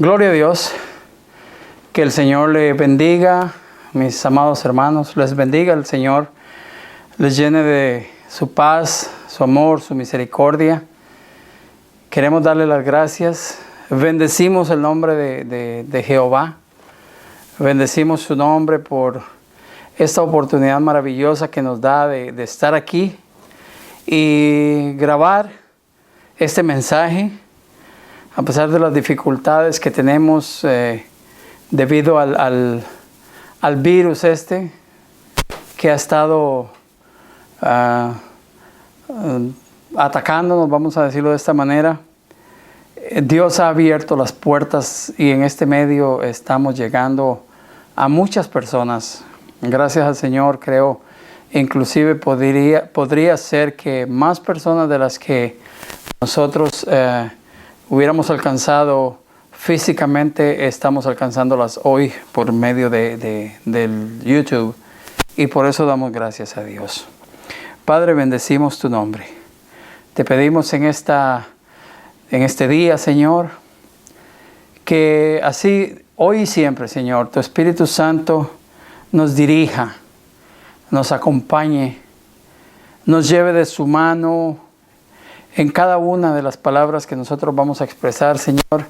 Gloria a Dios, que el Señor le bendiga, mis amados hermanos, les bendiga el Señor, les llene de su paz, su amor, su misericordia. Queremos darle las gracias, bendecimos el nombre de Jehová, bendecimos su nombre por esta oportunidad maravillosa que nos da de estar aquí y grabar este mensaje. A pesar de las dificultades que tenemos debido al virus que ha estado atacándonos, vamos a decirlo de esta manera, Dios ha abierto las puertas y en este medio estamos llegando a muchas personas. Gracias al Señor, creo, inclusive podría ser que más personas de las que nosotros hubiéramos alcanzado físicamente, estamos alcanzándolas hoy por medio del YouTube, y por eso damos gracias a Dios. Padre, bendecimos tu nombre. Te pedimos en este día, Señor, que así hoy y siempre, Señor, tu Espíritu Santo nos dirija, nos acompañe, nos lleve de su mano en cada una de las palabras que nosotros vamos a expresar, Señor,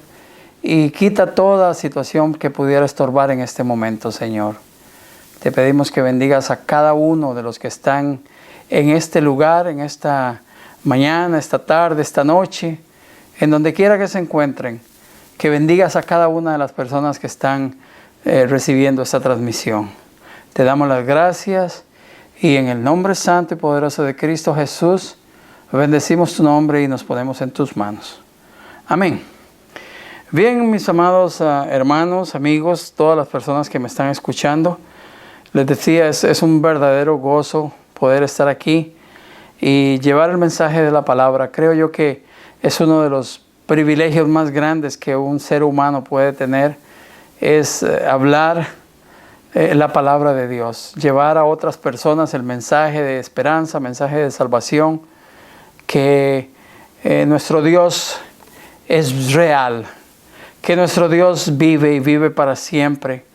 y quita toda situación que pudiera estorbar en este momento, Señor. Te pedimos que bendigas a cada uno de los que están en este lugar, en esta mañana, esta tarde, esta noche, en donde quiera que se encuentren, que bendigas a cada una de las personas que están recibiendo esta transmisión. Te damos las gracias y en el nombre santo y poderoso de Cristo Jesús, bendecimos tu nombre y nos ponemos en tus manos. Amén. Bien, mis amados hermanos, amigos, todas las personas que me están escuchando, les decía, es un verdadero gozo poder estar aquí y llevar el mensaje de la palabra. Creo yo que es uno de los privilegios más grandes que un ser humano puede tener, es hablar la palabra de Dios, llevar a otras personas el mensaje de esperanza, mensaje de salvación, que nuestro Dios es real, que nuestro Dios vive y vive para siempre,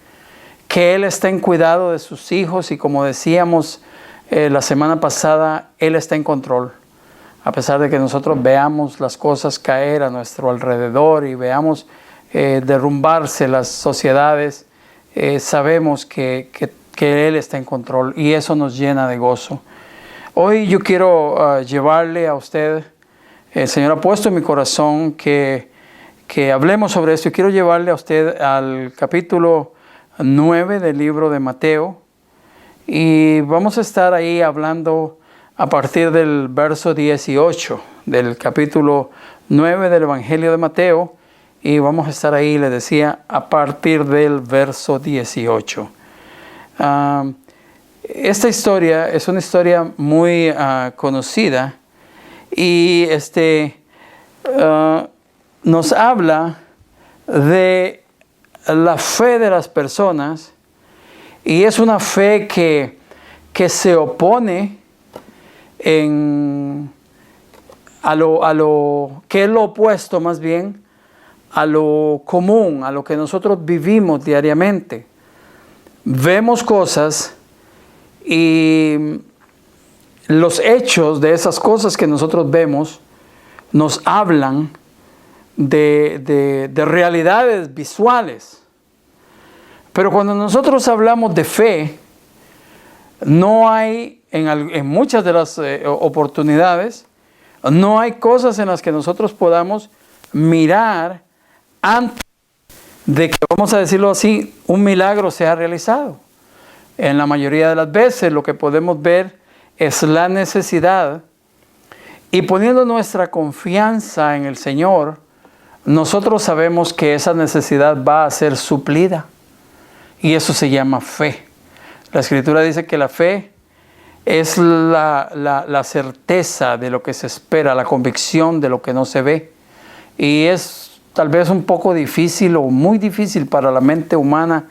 que Él está en cuidado de sus hijos y, como decíamos la semana pasada, Él está en control. A pesar de que nosotros veamos las cosas caer a nuestro alrededor y veamos derrumbarse las sociedades, sabemos que Él está en control y eso nos llena de gozo. Hoy yo quiero llevarle a usted, el Señor ha puesto en mi corazón que hablemos sobre esto. Quiero llevarle a usted al capítulo 9 del libro de Mateo y vamos a estar ahí hablando a partir del verso 18 del capítulo 9 del Evangelio de Mateo, y vamos a estar ahí, le decía, a partir del verso 18. Esta historia es una historia muy conocida y nos habla de la fe de las personas, y es una fe que se opone a lo que es lo opuesto, más bien a lo común, a lo que nosotros vivimos diariamente. Vemos cosas y los hechos de esas cosas que nosotros vemos nos hablan de realidades visuales. Pero cuando nosotros hablamos de fe, no hay, en muchas de las oportunidades, no hay cosas en las que nosotros podamos mirar antes de que, vamos a decirlo así, un milagro sea realizado. En la mayoría de las veces lo que podemos ver es la necesidad, y poniendo nuestra confianza en el Señor, nosotros sabemos que esa necesidad va a ser suplida, y eso se llama fe. La Escritura dice que la fe es la certeza de lo que se espera, la convicción de lo que no se ve, y es tal vez un poco difícil o muy difícil para la mente humana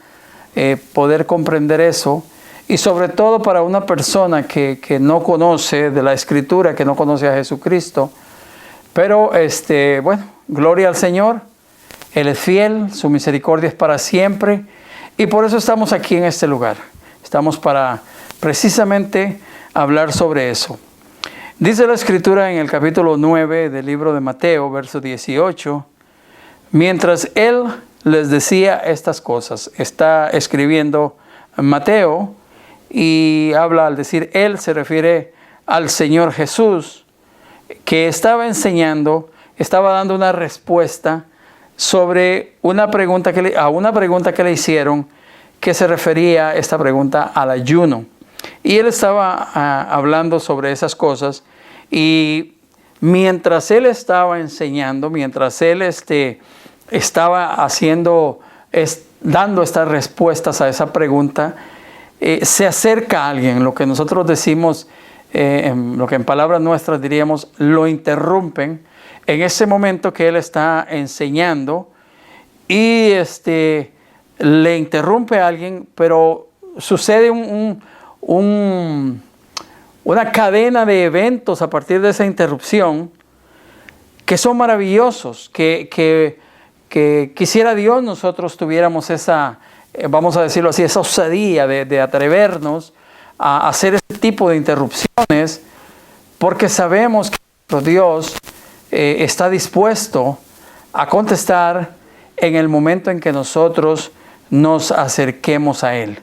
poder comprender eso, y sobre todo para una persona que no conoce de la Escritura, que no conoce a Jesucristo. Pero bueno, gloria al Señor. Él es fiel, su misericordia es para siempre, y por eso estamos aquí en este lugar. Estamos para precisamente hablar sobre eso. Dice la Escritura en el capítulo 9 del libro de Mateo, verso 18, mientras Él les decía estas cosas, está escribiendo Mateo, y habla, al decir Él, se refiere al Señor Jesús, que estaba enseñando, estaba dando una respuesta sobre una pregunta a una pregunta que le hicieron, que se refería esta pregunta al ayuno. Y él estaba hablando sobre esas cosas, y mientras él estaba enseñando, mientras él estaba dando estas respuestas a esa pregunta, se acerca a alguien, lo que nosotros decimos, lo que en palabras nuestras diríamos, lo interrumpen en ese momento que él está enseñando, y le interrumpe a alguien, pero sucede una cadena de eventos a partir de esa interrupción que son maravillosos, que quisiera Dios nosotros tuviéramos esa, vamos a decirlo así, esa osadía de atrevernos a hacer ese tipo de interrupciones, porque sabemos que Dios está dispuesto a contestar en el momento en que nosotros nos acerquemos a Él.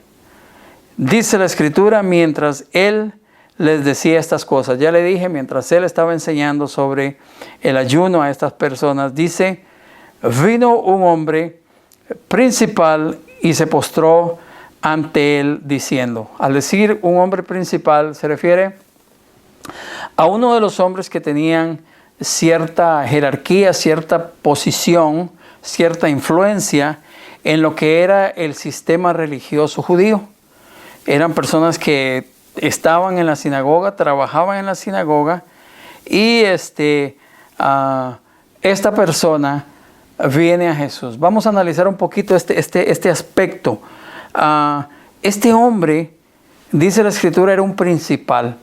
Dice la Escritura, mientras Él les decía estas cosas, ya le dije, mientras Él estaba enseñando sobre el ayuno a estas personas, dice, vino un hombre principal y se postró ante Él diciendo. Al decir un hombre principal se refiere a uno de los hombres que tenían cierta jerarquía, cierta posición, cierta influencia en lo que era el sistema religioso judío. Eran personas que estaban en la sinagoga, trabajaban en la sinagoga, y esta persona viene a Jesús. Vamos a analizar un poquito este aspecto. Este hombre, dice la Escritura, era un principal.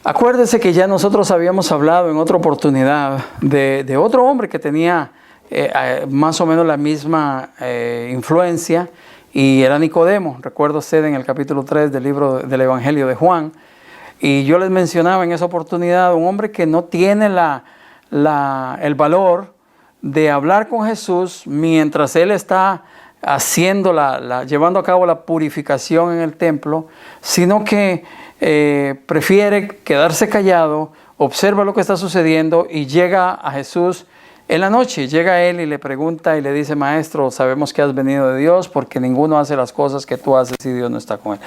Acuérdese que ya nosotros habíamos hablado en otra oportunidad de otro hombre que tenía más o menos la misma influencia, y era Nicodemo. Recuerda usted en el capítulo 3 del libro del Evangelio de Juan, y yo les mencionaba en esa oportunidad un hombre que no tiene el valor de hablar con Jesús mientras él está haciendo llevando a cabo la purificación en el templo, sino que prefiere quedarse callado, observa lo que está sucediendo y llega a Jesús en la noche. Llega a él y le pregunta y le dice, Maestro, sabemos que has venido de Dios, porque ninguno hace las cosas que tú haces y Dios no está con él.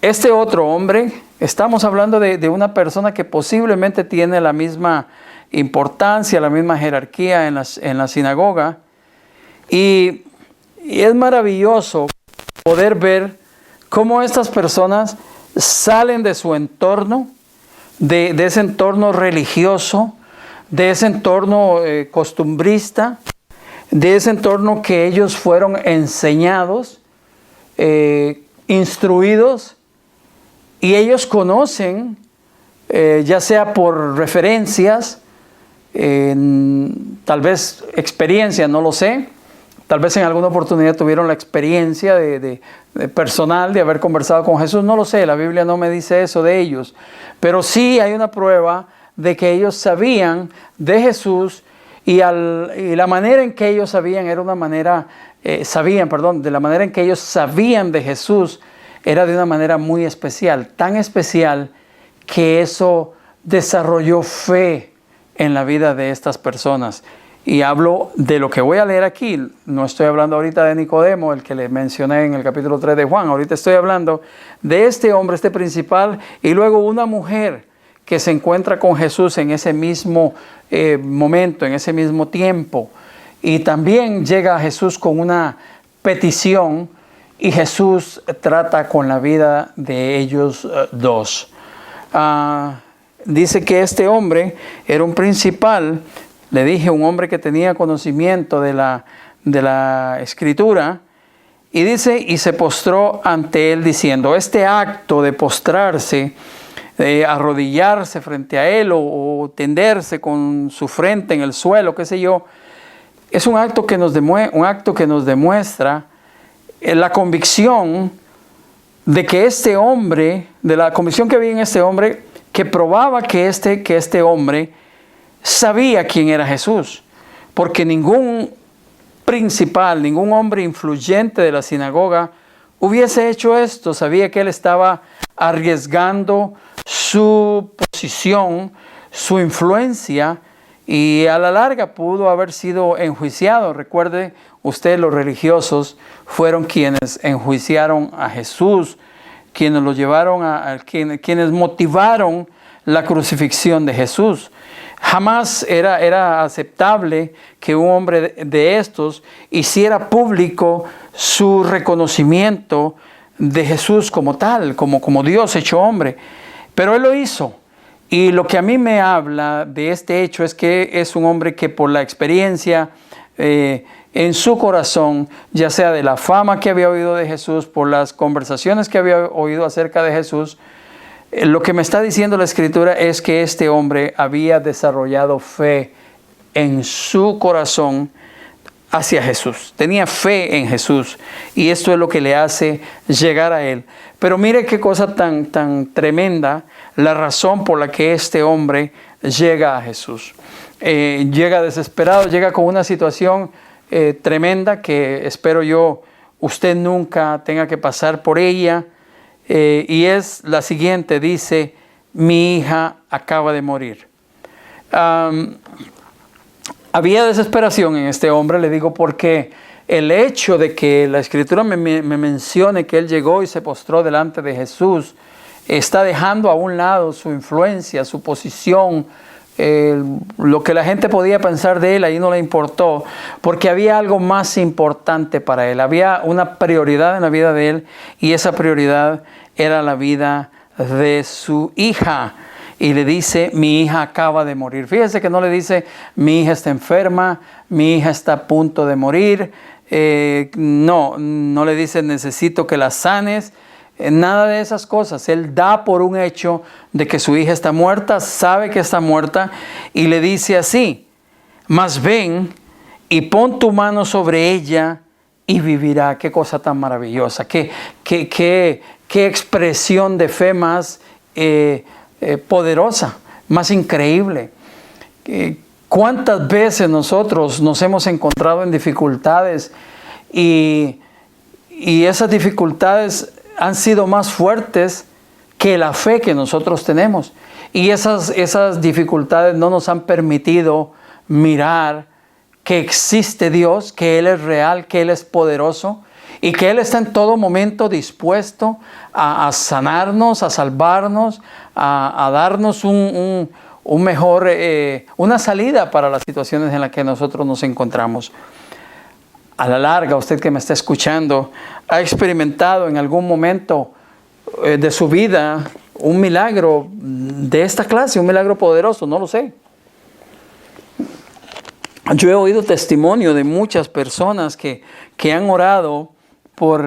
Este otro hombre, estamos hablando de una persona que posiblemente tiene la misma importancia, la misma jerarquía en la sinagoga, y es maravilloso poder ver cómo estas personas salen de su entorno, de ese entorno religioso, de ese entorno costumbrista, de ese entorno que ellos fueron enseñados, instruidos, y ellos conocen, ya sea por referencias, tal vez experiencia, no lo sé, tal vez en alguna oportunidad tuvieron la experiencia de personal de haber conversado con Jesús, no lo sé, la Biblia no me dice eso de ellos, pero sí hay una prueba de que ellos sabían de Jesús, y la manera en que ellos sabían era una manera, de la manera en que ellos sabían de Jesús era de una manera muy especial, tan especial que eso desarrolló fe en la vida de estas personas. Y hablo de lo que voy a leer aquí, no estoy hablando ahorita de Nicodemo, el que le mencioné en el capítulo 3 de Juan, ahorita estoy hablando de este hombre, este principal, y luego una mujer que se encuentra con Jesús en ese mismo momento, en ese mismo tiempo, y también llega a Jesús con una petición, y Jesús trata con la vida de ellos dos. Dice que este hombre era un principal, le dije, un hombre que tenía conocimiento de la Escritura, y dice, y se postró ante él diciendo, este acto de postrarse, arrodillarse frente a él o tenderse con su frente en el suelo, qué sé yo, es un acto que nos demuestra la convicción de que este hombre, de la convicción que había en este hombre, que probaba que este hombre sabía quién era Jesús. Porque ningún principal, ningún hombre influyente de la sinagoga hubiese hecho esto. Sabía que él estaba arriesgando su posición, su influencia, y a la larga pudo haber sido enjuiciado. Recuerde usted, los religiosos fueron quienes enjuiciaron a Jesús, quienes lo llevaron quienes motivaron la crucifixión de Jesús. Jamás era aceptable que un hombre de estos hiciera público su reconocimiento de Jesús como tal, como Dios hecho hombre. Pero él lo hizo. Y lo que a mí me habla de este hecho es que es un hombre que por la experiencia en su corazón, ya sea de la fama que había oído de Jesús, por las conversaciones que había oído acerca de Jesús, lo que me está diciendo la Escritura es que este hombre había desarrollado fe en su corazón hacia Jesús. Tenía fe en Jesús, y esto es lo que le hace llegar a él. Pero mire qué cosa tan tremenda, la razón por la que este hombre llega a Jesús. Llega desesperado, llega con una situación tremenda que espero yo usted nunca tenga que pasar por ella. Y es la siguiente, dice: mi hija acaba de morir. Había desesperación en este hombre, le digo, porque el hecho de que la Escritura me mencione que él llegó y se postró delante de Jesús, está dejando a un lado su influencia, su posición, lo que la gente podía pensar de él, ahí no le importó, porque había algo más importante para él. Había una prioridad en la vida de él, y esa prioridad era la vida de su hija. Y le dice: mi hija acaba de morir. Fíjese que no le dice: mi hija está enferma, mi hija está a punto de morir. No le dice: necesito que la sanes. Nada de esas cosas. Él da por un hecho de que su hija está muerta, sabe que está muerta, y le dice así: mas ven y pon tu mano sobre ella y vivirá. Qué cosa tan maravillosa, qué expresión de fe más poderosa, más increíble. ¿Cuántas veces nosotros nos hemos encontrado en dificultades y esas dificultades han sido más fuertes que la fe que nosotros tenemos? Y esas dificultades no nos han permitido mirar que existe Dios, que Él es real, que Él es poderoso, y que Él está en todo momento dispuesto a sanarnos, a salvarnos, a darnos un mejor, una salida para las situaciones en las que nosotros nos encontramos. A la larga, usted que me está escuchando, ha experimentado en algún momento de su vida un milagro de esta clase, un milagro poderoso, no lo sé. Yo he oído testimonio de muchas personas que han orado por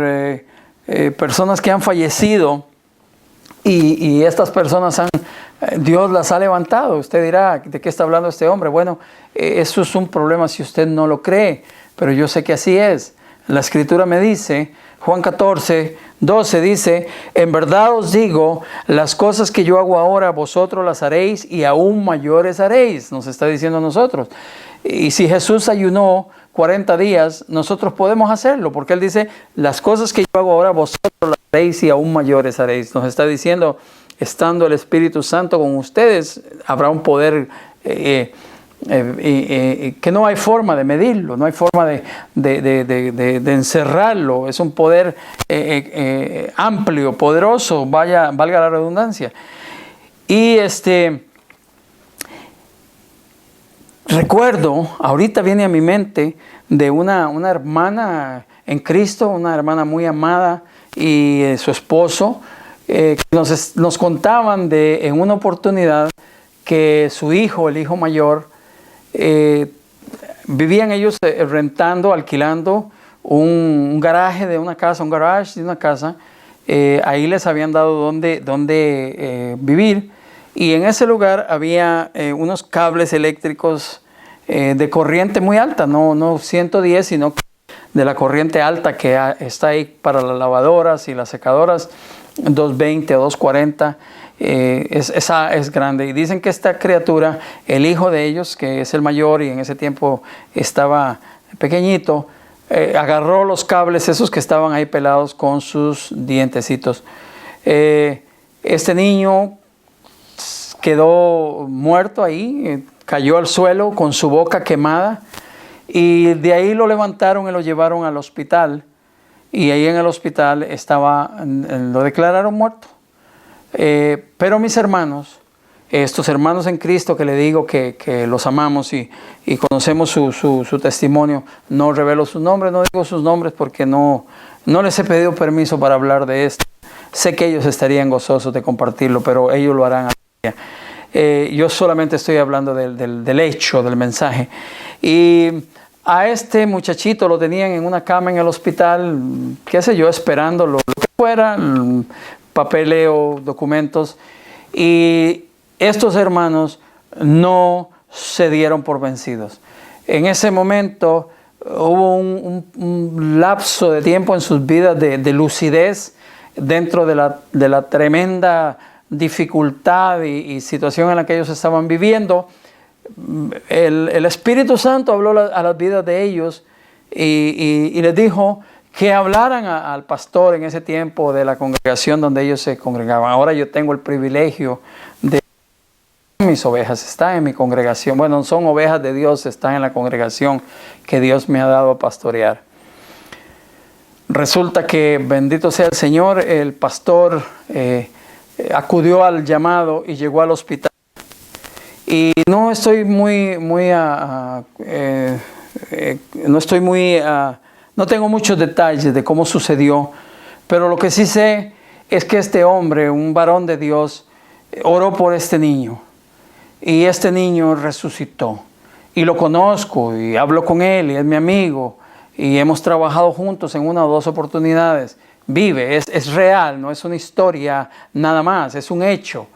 personas que han fallecido, y estas personas Dios las ha levantado. Usted dirá: ¿de qué está hablando este hombre? Bueno, eso es un problema si usted no lo cree, pero yo sé que así es. La Escritura me dice, Juan 14:12 dice: en verdad os digo, las cosas que yo hago ahora, vosotros las haréis, y aún mayores haréis. Nos está diciendo a nosotros. Y si Jesús ayunó 40 días, nosotros podemos hacerlo, porque Él dice: las cosas que yo hago ahora, vosotros las haréis, y aún mayores haréis. Nos está diciendo: estando el Espíritu Santo con ustedes, habrá un poder que no hay forma de medirlo, no hay forma de encerrarlo. Es un poder amplio, poderoso, valga la redundancia. Y recuerdo, ahorita viene a mi mente de una hermana en Cristo, una hermana muy amada, y su esposo, que nos contaban en una oportunidad que su hijo, el hijo mayor, vivían ellos rentando, alquilando un garaje de una casa, un garage de una casa. Ahí les habían dado donde vivir, y en ese lugar había unos cables eléctricos de corriente muy alta, no 110, sino de la corriente alta que está ahí para las lavadoras y las secadoras, 220 o 240. Esa es grande. Y dicen que esta criatura, el hijo de ellos, que es el mayor y en ese tiempo estaba pequeñito, agarró los cables esos que estaban ahí pelados con sus dientecitos. Este niño quedó muerto ahí, cayó al suelo con su boca quemada, y de ahí lo levantaron y lo llevaron al hospital, y ahí en el hospital lo declararon muerto. Pero mis hermanos, estos hermanos en Cristo que le digo que los amamos y conocemos su testimonio, no revelo sus nombres, no digo sus nombres porque no les he pedido permiso para hablar de esto. Sé que ellos estarían gozosos de compartirlo, pero ellos lo harán. Yo solamente estoy hablando del hecho, del mensaje. Y a este muchachito lo tenían en una cama en el hospital, qué sé yo, esperando lo que fuera, papeleo, documentos. Y estos hermanos no se dieron por vencidos. En ese momento hubo un lapso de tiempo en sus vidas de lucidez dentro de la tremenda dificultad y situación en la que ellos estaban viviendo. El Espíritu Santo habló a las vidas de ellos y les dijo que hablaran al pastor en ese tiempo de la congregación donde ellos se congregaban. Ahora yo tengo el privilegio de mis ovejas, están en mi congregación. Bueno, son ovejas de Dios, están en la congregación que Dios me ha dado a pastorear. Resulta que, bendito sea el Señor, el pastor acudió al llamado y llegó al hospital. Y no tengo muchos detalles de cómo sucedió, pero lo que sí sé es que este hombre, un varón de Dios, oró por este niño. Y este niño resucitó. Y lo conozco y hablo con él y es mi amigo. Y hemos trabajado juntos en una o dos oportunidades. Vive, es real, no es una historia nada más, es un hecho.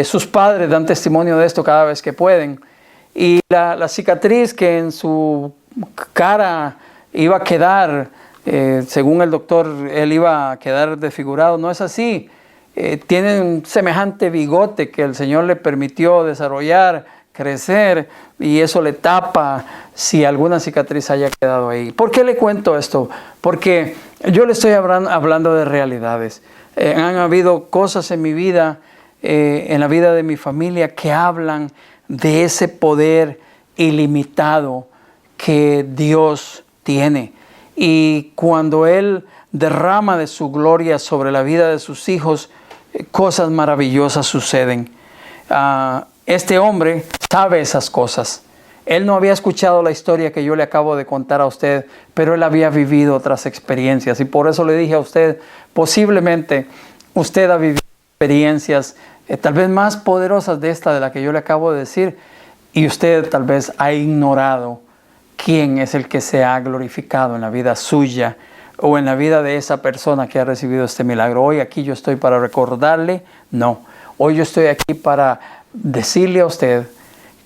Sus padres dan testimonio de esto cada vez que pueden. Y la cicatriz que en su cara iba a quedar, según el doctor, él iba a quedar desfigurado, no es así. Tiene un semejante bigote que el Señor le permitió desarrollar, crecer, y eso le tapa si alguna cicatriz haya quedado ahí. ¿Por qué le cuento esto? Porque yo le estoy hablando de realidades. Han habido cosas en mi vida, en la vida de mi familia, que hablan de ese poder ilimitado que Dios tiene. Y cuando Él derrama de su gloria sobre la vida de sus hijos, cosas maravillosas suceden. Este hombre sabe esas cosas. Él no había escuchado la historia que yo le acabo de contar a usted, pero él había vivido otras experiencias. Y por eso le dije a usted, posiblemente usted ha vivido experiencias tal vez más poderosas de la que yo le acabo de decir, y usted tal vez ha ignorado quién es el que se ha glorificado en la vida suya o en la vida de esa persona que ha recibido este milagro. Hoy aquí yo estoy para recordarle, no. Hoy yo estoy aquí para decirle a usted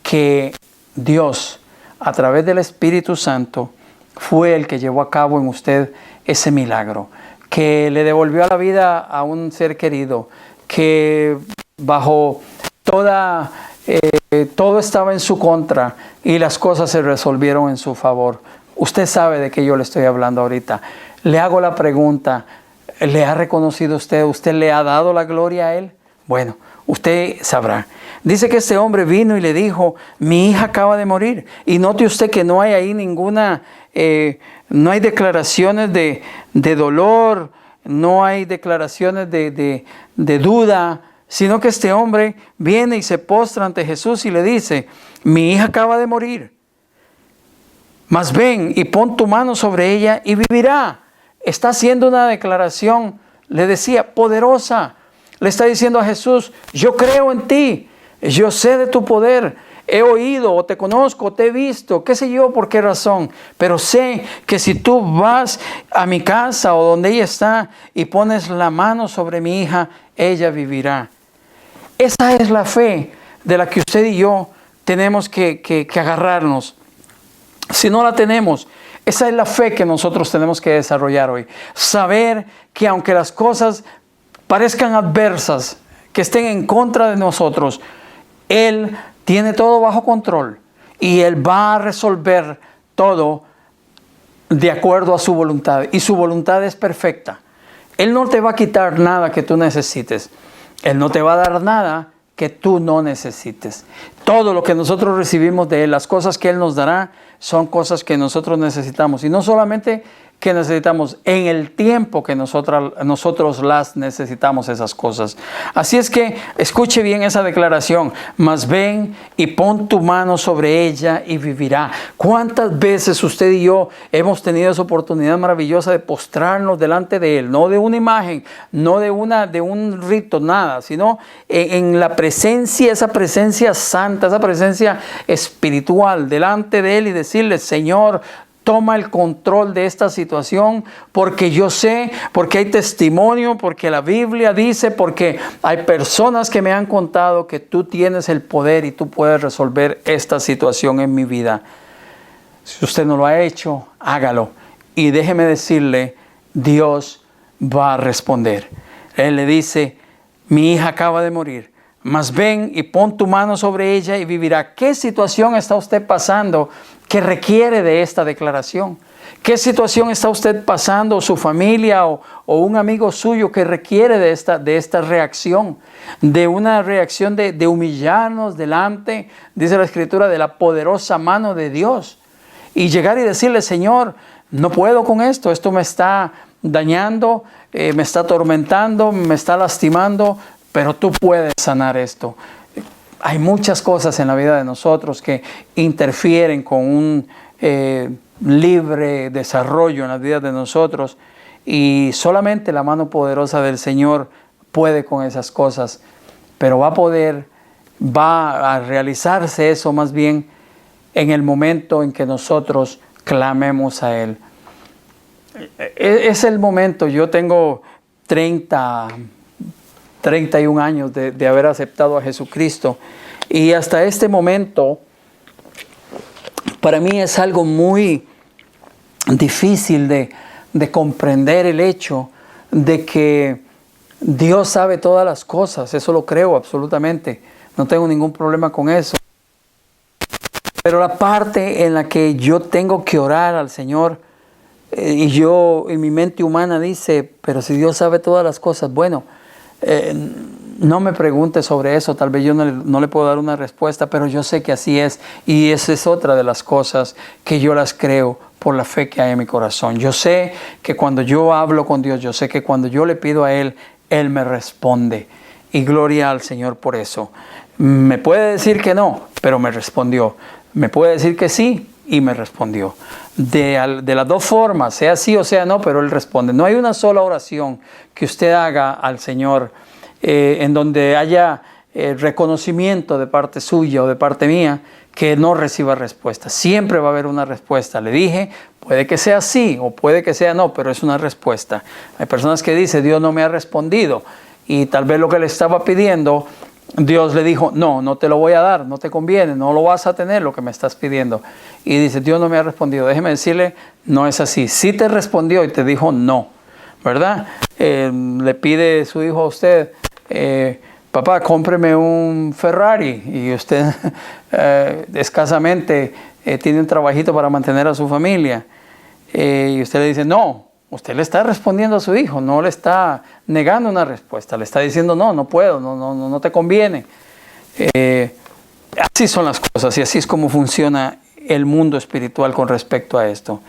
que Dios, a través del Espíritu Santo, fue el que llevó a cabo en usted ese milagro, que le devolvió a la vida a un ser querido, que bajo todo estaba en su contra y las cosas se resolvieron en su favor. Usted sabe de qué yo le estoy hablando ahorita. Le hago la pregunta, ¿le ha reconocido usted? ¿Usted le ha dado la gloria a Él? Bueno, usted sabrá. Dice que este hombre vino y le dijo, mi hija acaba de morir. Y note usted que no hay ahí no hay declaraciones de dolor, no hay declaraciones de duda, sino que este hombre viene y se postra ante Jesús y le dice, mi hija acaba de morir. Mas ven y pon tu mano sobre ella y vivirá. Está haciendo una declaración, le decía, poderosa. Le está diciendo a Jesús, yo creo en ti, yo sé de tu poder, he oído o te conozco, o te he visto, qué sé yo por qué razón, pero sé que si tú vas a mi casa o donde ella está y pones la mano sobre mi hija, ella vivirá. Esa es la fe de la que usted y yo tenemos que agarrarnos. Si no la tenemos, esa es la fe que nosotros tenemos que desarrollar hoy. Saber que aunque las cosas parezcan adversas, que estén en contra de nosotros, Él tiene todo bajo control y Él va a resolver todo de acuerdo a su voluntad. Y su voluntad es perfecta. Él no te va a quitar nada que tú necesites. Él no te va a dar nada que tú no necesites. Todo lo que nosotros recibimos de Él, las cosas que Él nos dará, son cosas que nosotros necesitamos. Y no solamente que necesitamos, en el tiempo que nosotros las necesitamos esas cosas. Así es que escuche bien esa declaración. Mas ven y pon tu mano sobre ella y vivirá. ¿Cuántas veces usted y yo hemos tenido esa oportunidad maravillosa de postrarnos delante de Él? No de una imagen, no de un rito, nada, sino en la presencia, esa presencia santa, esa presencia espiritual delante de Él y decirle: Señor, toma el control de esta situación, porque yo sé, porque hay testimonio, porque la Biblia dice, porque hay personas que me han contado que tú tienes el poder y tú puedes resolver esta situación en mi vida. Si usted no lo ha hecho, hágalo. Y déjeme decirle, Dios va a responder. Él le dice: mi hija acaba de morir, mas ven y pon tu mano sobre ella y vivirá. ¿Qué situación está usted pasando que requiere de esta declaración? ¿Qué situación está usted pasando, o su familia o un amigo suyo, que requiere de esta reacción? De una reacción de humillarnos delante, dice la Escritura, de la poderosa mano de Dios. Y llegar y decirle: Señor, no puedo con esto, esto me está dañando, me está atormentando, me está lastimando, pero tú puedes sanar esto. Hay muchas cosas en la vida de nosotros que interfieren con un libre desarrollo en la vida de nosotros, y solamente la mano poderosa del Señor puede con esas cosas, pero va a realizarse eso más bien en el momento en que nosotros clamemos a Él. Es el momento. Yo tengo 31 años de haber aceptado a Jesucristo, y hasta este momento para mí es algo muy difícil de comprender el hecho de que Dios sabe todas las cosas. Eso lo creo absolutamente, no tengo ningún problema con eso, pero la parte en la que yo tengo que orar al Señor, y yo en mi mente humana dice: pero si Dios sabe todas las cosas, bueno, no me pregunte sobre eso, tal vez yo no le puedo dar una respuesta, pero yo sé que así es, y esa es otra de las cosas que yo las creo por la fe que hay en mi corazón. Yo sé que cuando yo hablo con Dios, yo sé que cuando yo le pido a Él, Él me responde, y gloria al Señor por eso. Me puede decir que no, pero me respondió. Me puede decir que sí, y me respondió. De las dos formas, sea sí o sea no, pero Él responde. No hay una sola oración que usted haga al Señor en donde haya reconocimiento de parte suya o de parte mía que no reciba respuesta. Siempre va a haber una respuesta. Le dije, puede que sea sí o puede que sea no, pero es una respuesta. Hay personas que dicen: Dios no me ha respondido, y tal vez lo que le estaba pidiendo, Dios le dijo: no te lo voy a dar, no te conviene, no lo vas a tener lo que me estás pidiendo. Y dice: Dios no me ha respondido. Déjeme decirle, no es así. Sí te respondió y te dijo no, ¿verdad? Le pide su hijo a usted: papá, cómpreme un Ferrari, y usted escasamente tiene un trabajito para mantener a su familia, y usted le dice no. Usted le está respondiendo a su hijo, no le está negando una respuesta, le está diciendo: no puedo, no te conviene. Así son las cosas, y así es como funciona el mundo espiritual con respecto a esto.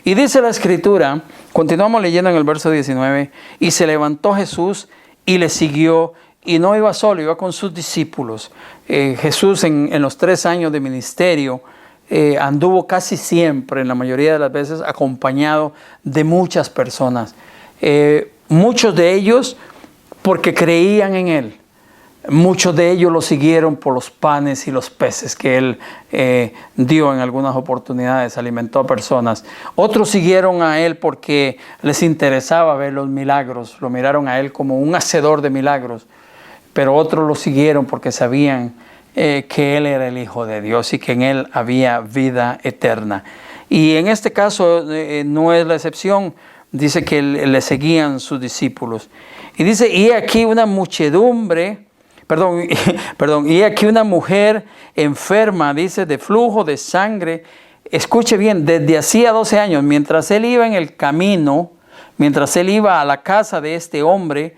Y dice la Escritura, continuamos leyendo en el verso 19: y se levantó Jesús y le siguió, y no iba solo, iba con sus discípulos. Jesús en los 3 años de ministerio anduvo casi siempre, en la mayoría de las veces, acompañado de muchas personas. Muchos de ellos porque creían en Él. Muchos de ellos lo siguieron por los panes y los peces que Él dio en algunas oportunidades, alimentó a personas. Otros siguieron a Él porque les interesaba ver los milagros, lo miraron a Él como un hacedor de milagros. Pero otros lo siguieron porque sabían que Él era el Hijo de Dios y que en Él había vida eterna. Y en este caso no es la excepción. Dice que le seguían sus discípulos. Y dice, y aquí una muchedumbre, y aquí una mujer enferma, dice, de flujo de sangre. Escuche bien, desde hacía 12 años, mientras él iba en el camino, mientras él iba a la casa de este hombre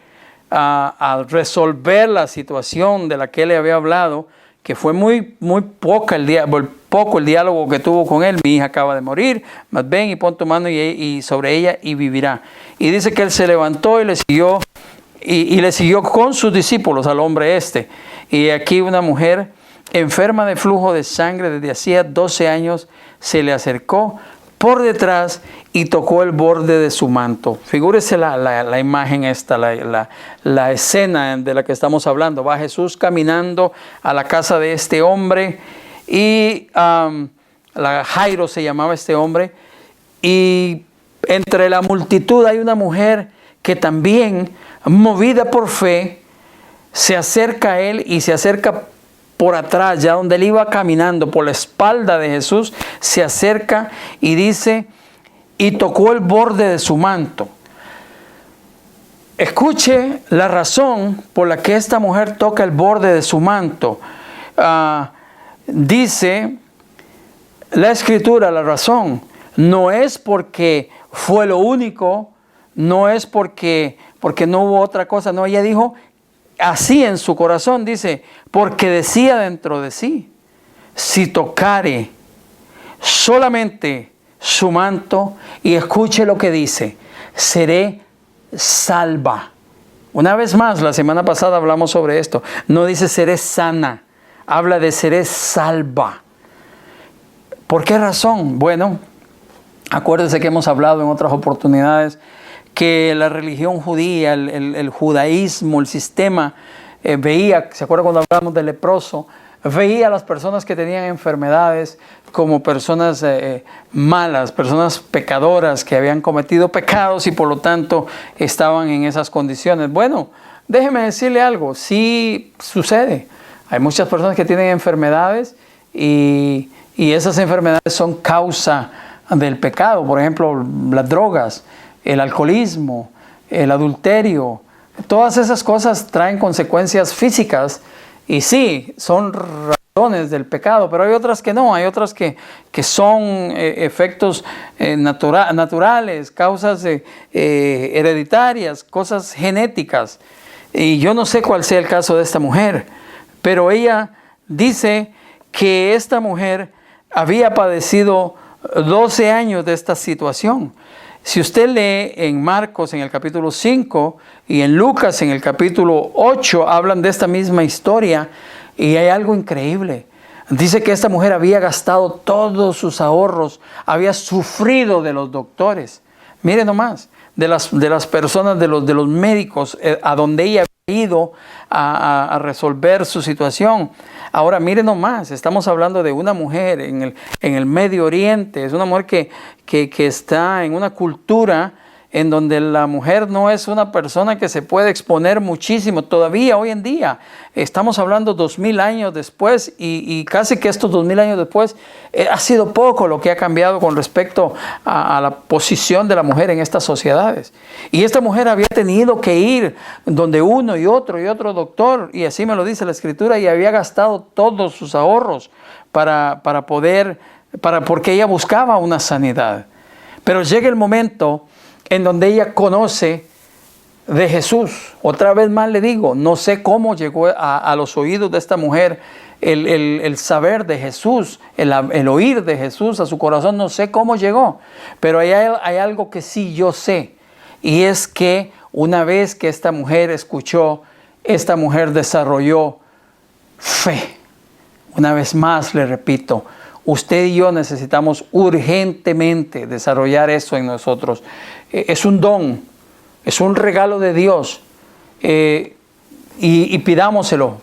a resolver la situación de la que él le había hablado, que fue muy poco el diálogo que tuvo con él. Mi hija acaba de morir, mas ven y pon tu mano y sobre ella y vivirá. Y dice que él se levantó y le siguió, y le siguió con sus discípulos al hombre este. Y aquí una mujer enferma de flujo de sangre desde hacía 12 años se le acercó por detrás y tocó el borde de su manto. Figúrese la imagen esta, la escena de la que estamos hablando. Va Jesús caminando a la casa de este hombre y Jairo se llamaba este hombre, y entre la multitud hay una mujer que también, movida por fe, se acerca a él y se acerca por atrás, ya donde él iba caminando, por la espalda de Jesús, se acerca y dice, y tocó el borde de su manto. Escuche la razón por la que esta mujer toca el borde de su manto. Dice la Escritura, la razón, no es porque fue lo único, no es porque no hubo otra cosa, no, ella dijo así en su corazón, dice, porque decía dentro de sí, si tocare solamente su manto, y escuche lo que dice, seré salva. Una vez más, la semana pasada hablamos sobre esto, no dice seré sana, habla de seré salva. ¿Por qué razón? Bueno, acuérdense que hemos hablado en otras oportunidades que la religión judía, el judaísmo, el sistema, veía, ¿se acuerdan cuando hablamos del leproso? Veía a las personas que tenían enfermedades como personas malas, personas pecadoras que habían cometido pecados y por lo tanto estaban en esas condiciones. Bueno, déjeme decirle algo, sí sucede. Hay muchas personas que tienen enfermedades y esas enfermedades son causa del pecado. Por ejemplo, las drogas, el alcoholismo, el adulterio, todas esas cosas traen consecuencias físicas y sí, son razones del pecado, pero hay otras que no, hay otras que son efectos naturales, causas hereditarias, cosas genéticas. Y yo no sé cuál sea el caso de esta mujer, pero ella dice que esta mujer había padecido 12 años de esta situación. Si usted lee en Marcos en el capítulo 5 y en Lucas en el capítulo 8, hablan de esta misma historia y hay algo increíble. Dice que esta mujer había gastado todos sus ahorros, había sufrido de los doctores. Mire nomás, de las personas, de los médicos, a donde ella había ido a resolver su situación. Ahora mire nomás, estamos hablando de una mujer en el Medio Oriente, es una mujer que está en una cultura en donde la mujer no es una persona que se puede exponer muchísimo. Todavía hoy en día, estamos hablando 2000 años después y casi que estos 2000 años después ha sido poco lo que ha cambiado con respecto a la posición de la mujer en estas sociedades. Y esta mujer había tenido que ir donde uno y otro doctor, y así me lo dice la Escritura, y había gastado todos sus ahorros porque ella buscaba una sanidad. Pero llega el momento en donde ella conoce de Jesús. Otra vez más le digo, no sé cómo llegó a los oídos de esta mujer el saber de Jesús, el oír de Jesús a su corazón, no sé cómo llegó. Pero hay algo que sí yo sé, y es que una vez que esta mujer escuchó, esta mujer desarrolló fe. Una vez más le repito, usted y yo necesitamos urgentemente desarrollar eso en nosotros. Es un don, es un regalo de Dios. Y pidámoselo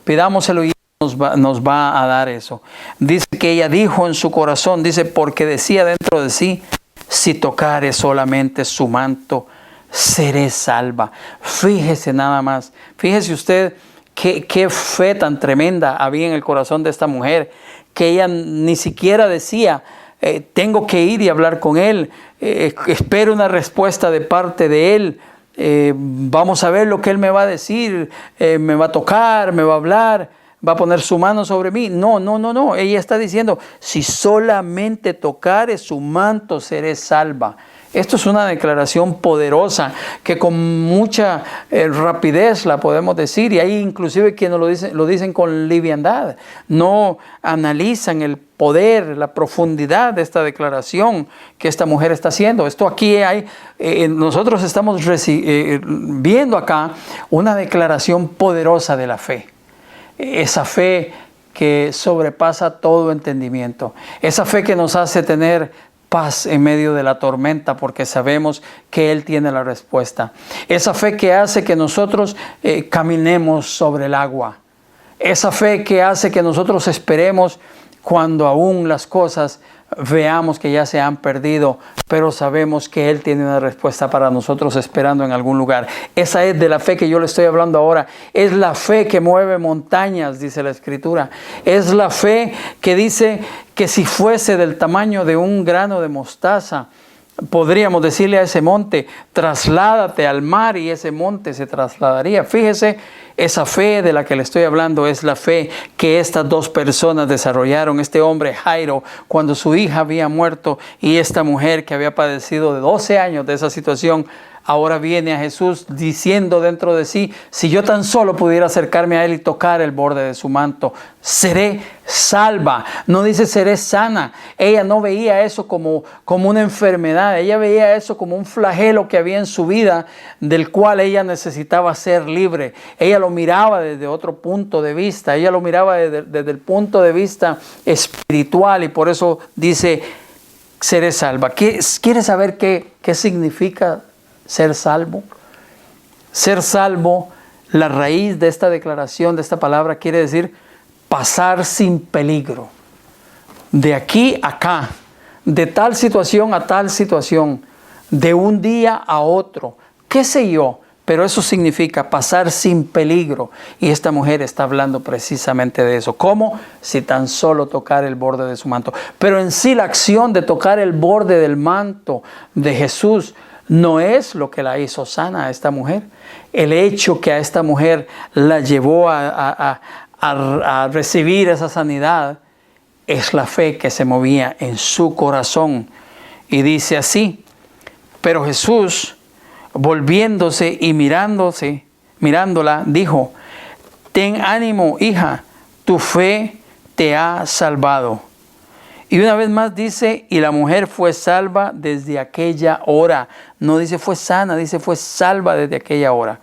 y nos va a dar eso. Dice que ella dijo en su corazón, dice, porque decía dentro de sí, si tocare solamente su manto, seré salva. Fíjese nada más, fíjese usted qué fe tan tremenda había en el corazón de esta mujer, que ella ni siquiera decía, tengo que ir y hablar con él, espero una respuesta de parte de él, vamos a ver lo que él me va a decir, me va a tocar, me va a hablar, va a poner su mano sobre mí. No. Ella está diciendo, si solamente tocare su manto, seré salva. Esto es una declaración poderosa que con mucha rapidez la podemos decir, y hay inclusive quienes lo dicen con liviandad. No analizan el poder, la profundidad de esta declaración que esta mujer está haciendo. Esto aquí nosotros estamos viendo acá una declaración poderosa de la fe. Esa fe que sobrepasa todo entendimiento. Esa fe que nos hace tener paz en medio de la tormenta porque sabemos que Él tiene la respuesta. Esa fe que hace que nosotros caminemos sobre el agua. Esa fe que hace que nosotros esperemos cuando aún las cosas veamos que ya se han perdido, pero sabemos que Él tiene una respuesta para nosotros esperando en algún lugar. Esa es de la fe que yo le estoy hablando ahora. Es la fe que mueve montañas, dice la Escritura. Es la fe que dice que si fuese del tamaño de un grano de mostaza, podríamos decirle a ese monte, trasládate al mar, y ese monte se trasladaría. Fíjese, esa fe de la que le estoy hablando es la fe que estas dos personas desarrollaron. Este hombre Jairo, cuando su hija había muerto, y esta mujer que había padecido de 12 años de esa situación, ahora viene a Jesús diciendo dentro de sí, si yo tan solo pudiera acercarme a Él y tocar el borde de su manto, seré salva. No dice seré sana. Ella no veía eso como una enfermedad. Ella veía eso como un flagelo que había en su vida, del cual ella necesitaba ser libre. Ella lo miraba desde otro punto de vista. Ella lo miraba desde el punto de vista espiritual, y por eso dice seré salva. ¿Quieres saber qué significa ser salvo? Ser salvo, la raíz de esta declaración, de esta palabra, quiere decir pasar sin peligro. De aquí a acá, de tal situación a tal situación, de un día a otro, qué sé yo, pero eso significa pasar sin peligro. Y esta mujer está hablando precisamente de eso. ¿Cómo? Si tan solo tocar el borde de su manto. Pero en sí la acción de tocar el borde del manto de Jesús no es lo que la hizo sana a esta mujer. El hecho que a esta mujer la llevó a recibir esa sanidad es la fe que se movía en su corazón. Y dice así: pero Jesús, volviéndose y mirándola, dijo: ten ánimo, hija, tu fe te ha salvado. Y una vez más dice, y la mujer fue salva desde aquella hora. No dice fue sana, dice fue salva desde aquella hora.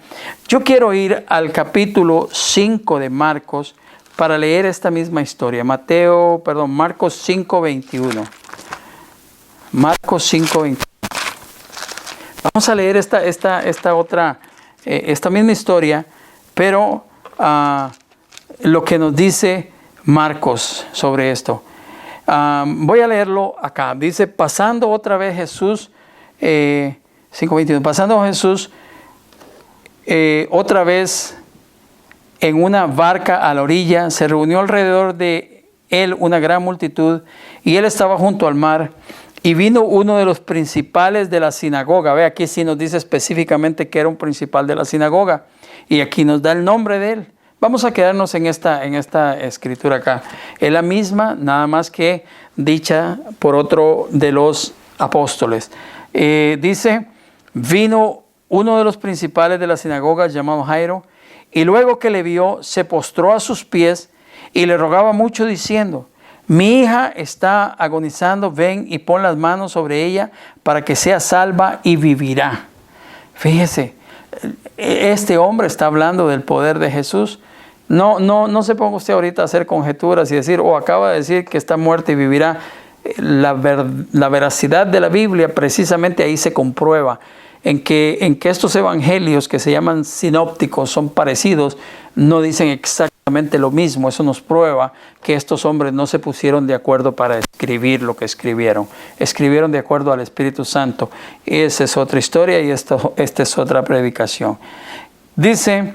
Yo quiero ir al capítulo 5 de Marcos para leer esta misma historia. Marcos 5:21. Marcos 5:21. Vamos a leer esta misma historia, pero lo que nos dice Marcos sobre esto. Voy a leerlo acá. Dice, pasando otra vez Jesús, 5:21, pasando Jesús otra vez en una barca a la orilla, se reunió alrededor de él una gran multitud, y él estaba junto al mar, y vino uno de los principales de la sinagoga. Ve, aquí sí nos dice específicamente que era un principal de la sinagoga, y aquí nos da el nombre de él. Vamos a quedarnos en esta escritura acá. Es la misma, nada más que dicha por otro de los apóstoles. Dice, vino uno de los principales de la sinagoga llamado Jairo, y luego que le vio, se postró a sus pies y le rogaba mucho diciendo: mi hija está agonizando, ven y pon las manos sobre ella para que sea salva y vivirá. Fíjese, este hombre está hablando del poder de Jesús. No se ponga usted ahorita a hacer conjeturas y decir, acaba de decir que está muerta y vivirá. La veracidad de la Biblia precisamente ahí se comprueba, en que estos evangelios que se llaman sinópticos son parecidos, no dicen exactamente lo mismo. Eso nos prueba que estos hombres no se pusieron de acuerdo para escribir lo que escribieron. Escribieron de acuerdo al Espíritu Santo. Esa es otra historia y esta es otra predicación. Dice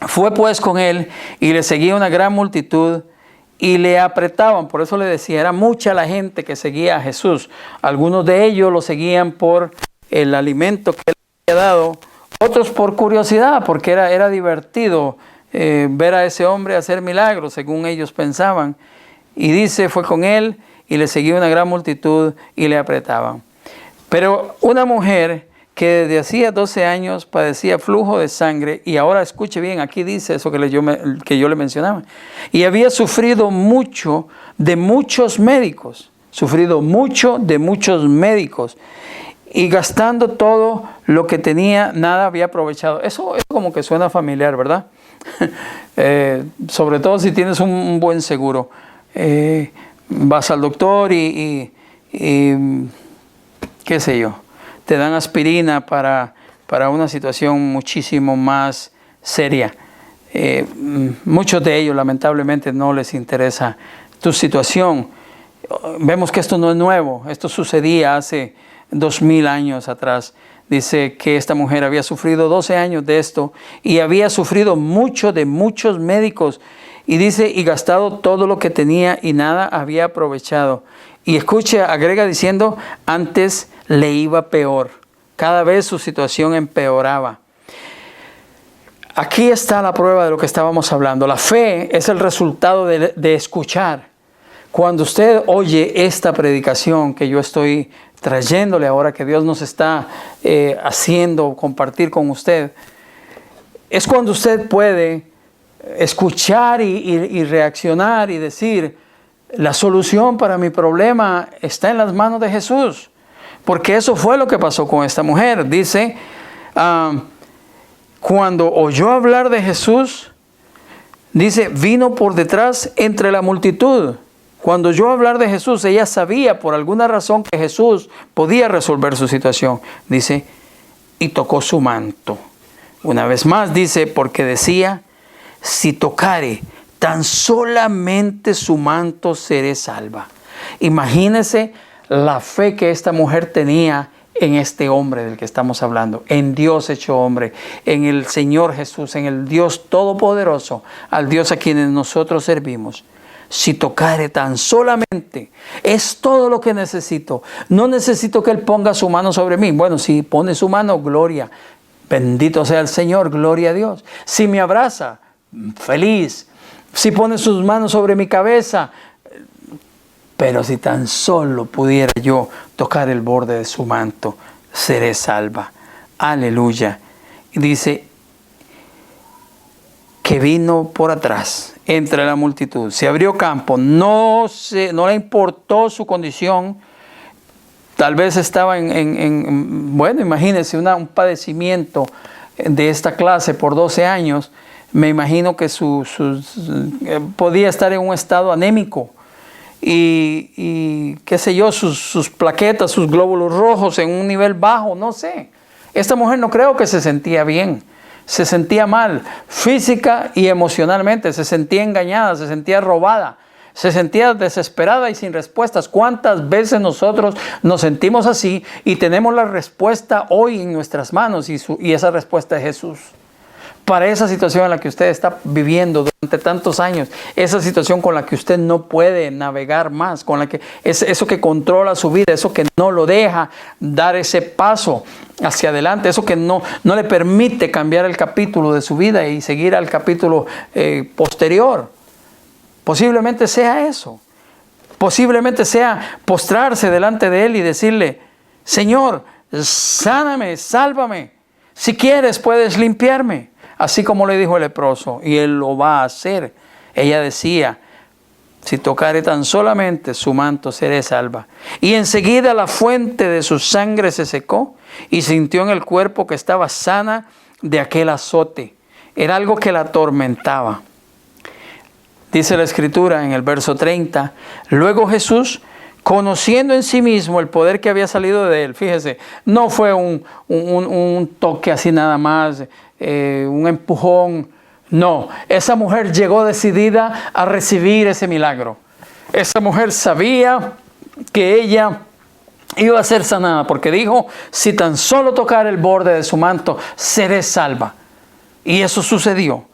Fue pues con él y le seguía una gran multitud y le apretaban. Por eso le decía, era mucha la gente que seguía a Jesús. Algunos de ellos lo seguían por el alimento que él había dado, otros por curiosidad, porque era divertido ver a ese hombre hacer milagros, según ellos pensaban. Y dice, fue con él y le seguía una gran multitud y le apretaban. Pero una mujer que desde hacía 12 años padecía flujo de sangre, y ahora escuche bien, aquí dice eso que yo le mencionaba, y había sufrido mucho de muchos médicos, y gastando todo lo que tenía, nada había aprovechado. Eso como que suena familiar, ¿verdad? Sobre todo si tienes un buen seguro. Vas al doctor y qué sé yo, te dan aspirina para una situación muchísimo más seria. Muchos de ellos lamentablemente no les interesa tu situación. Vemos que esto no es nuevo, esto sucedía hace 2000 años atrás. Dice que esta mujer había sufrido 12 años de esto y había sufrido mucho de muchos médicos. Y dice, y gastado todo lo que tenía y nada había aprovechado. Y escucha, agrega diciendo, antes le iba peor. Cada vez su situación empeoraba. Aquí está la prueba de lo que estábamos hablando. La fe es el resultado de escuchar. Cuando usted oye esta predicación que yo estoy trayéndole ahora, que Dios nos está haciendo compartir con usted, es cuando usted puede escuchar y reaccionar y decir, la solución para mi problema está en las manos de Jesús. Porque eso fue lo que pasó con esta mujer. Dice, cuando oyó hablar de Jesús, dice, vino por detrás entre la multitud. Cuando oyó hablar de Jesús, ella sabía por alguna razón que Jesús podía resolver su situación. Dice, y tocó su manto. Una vez más dice, porque decía, si tocare tan solamente su manto, seré salva. Imagínese la fe que esta mujer tenía en este hombre del que estamos hablando, en Dios hecho hombre, en el Señor Jesús, en el Dios todopoderoso, al Dios a quienes nosotros servimos. Si tocare tan solamente, es todo lo que necesito. No necesito que Él ponga su mano sobre mí. Bueno, si pone su mano, gloria. Bendito sea el Señor, gloria a Dios. Si me abraza, feliz. Si pone sus manos sobre mi cabeza, pero si tan solo pudiera yo tocar el borde de su manto, seré salva. Aleluya. Y dice que vino por atrás, entre la multitud. Se abrió campo, no le importó su condición. Tal vez estaba bueno, imagínense, un padecimiento de esta clase por 12 años. Me imagino que podía estar en un estado anémico. Y qué sé yo, sus plaquetas, sus glóbulos rojos en un nivel bajo, no sé. Esta mujer no creo que se sentía bien. Se sentía mal, física y emocionalmente. Se sentía engañada, se sentía robada. Se sentía desesperada y sin respuestas. ¿Cuántas veces nosotros nos sentimos así y tenemos la respuesta hoy en nuestras manos? Y esa respuesta es Jesús. Para esa situación en la que usted está viviendo durante tantos años, esa situación con la que usted no puede navegar más, con la que es eso que controla su vida, eso que no lo deja dar ese paso hacia adelante, eso que no le permite cambiar el capítulo de su vida y seguir al capítulo posterior. Posiblemente sea eso. Posiblemente sea postrarse delante de Él y decirle, Señor, sáname, sálvame. Si quieres, puedes limpiarme. Así como le dijo el leproso, y Él lo va a hacer. Ella decía, si tocare tan solamente su manto, seré salva. Y enseguida la fuente de su sangre se secó y sintió en el cuerpo que estaba sana de aquel azote. Era algo que la atormentaba. Dice la Escritura en el verso 30, luego Jesús, conociendo en sí mismo el poder que había salido de Él, fíjese, no fue un toque así nada más, un empujón. No, esa mujer llegó decidida a recibir ese milagro. Esa mujer sabía que ella iba a ser sanada porque dijo, si tan solo tocar el borde de su manto, seré salva. Y eso sucedió.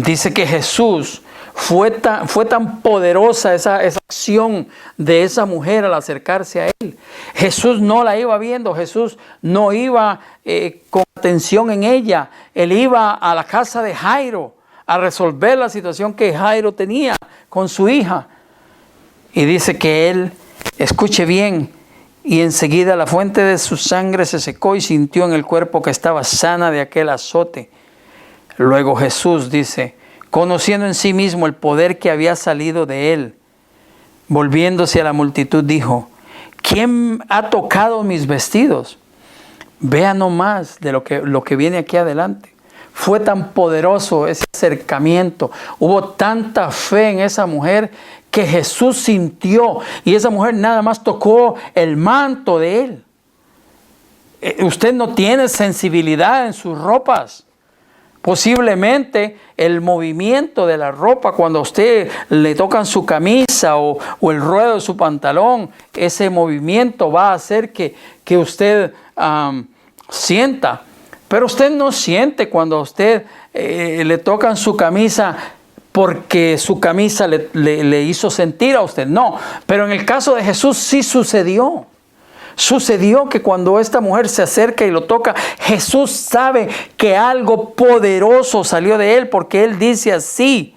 Dice que Jesús fue tan poderosa esa acción de esa mujer al acercarse a él. Jesús no la iba viendo, Jesús no iba con atención en ella. Él iba a la casa de Jairo a resolver la situación que Jairo tenía con su hija. Y dice que él, escuche bien, y enseguida la fuente de su sangre se secó y sintió en el cuerpo que estaba sana de aquel azote. Luego Jesús dice, conociendo en sí mismo el poder que había salido de él, volviéndose a la multitud dijo, ¿quién ha tocado mis vestidos? Vea nomás de lo que viene aquí adelante. Fue tan poderoso ese acercamiento, hubo tanta fe en esa mujer que Jesús sintió, y esa mujer nada más tocó el manto de él. Usted no tiene sensibilidad en sus ropas. Posiblemente el movimiento de la ropa cuando a usted le tocan su camisa o el ruedo de su pantalón, ese movimiento va a hacer que usted sienta. Pero usted no siente cuando a usted le tocan su camisa porque su camisa le hizo sentir a usted. No, pero en el caso de Jesús sí sucedió. Sucedió que cuando esta mujer se acerca y lo toca, Jesús sabe que algo poderoso salió de él, porque él dice así,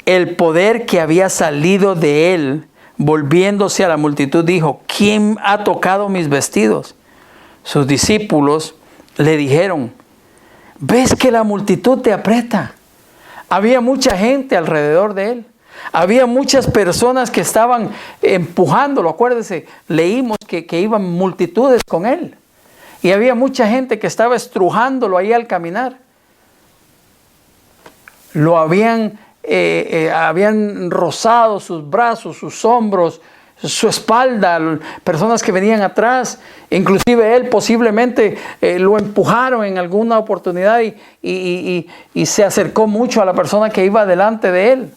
el poder que había salido de él, volviéndose a la multitud, dijo, ¿quién ha tocado mis vestidos? Sus discípulos le dijeron, ¿ves que la multitud te aprieta? Había mucha gente alrededor de él. Había muchas personas que estaban empujándolo. Acuérdese, leímos que iban multitudes con él. Y había mucha gente que estaba estrujándolo ahí al caminar. Lo habían rozado sus brazos, sus hombros, su espalda, personas que venían atrás. Inclusive él posiblemente lo empujaron en alguna oportunidad y se acercó mucho a la persona que iba delante de él.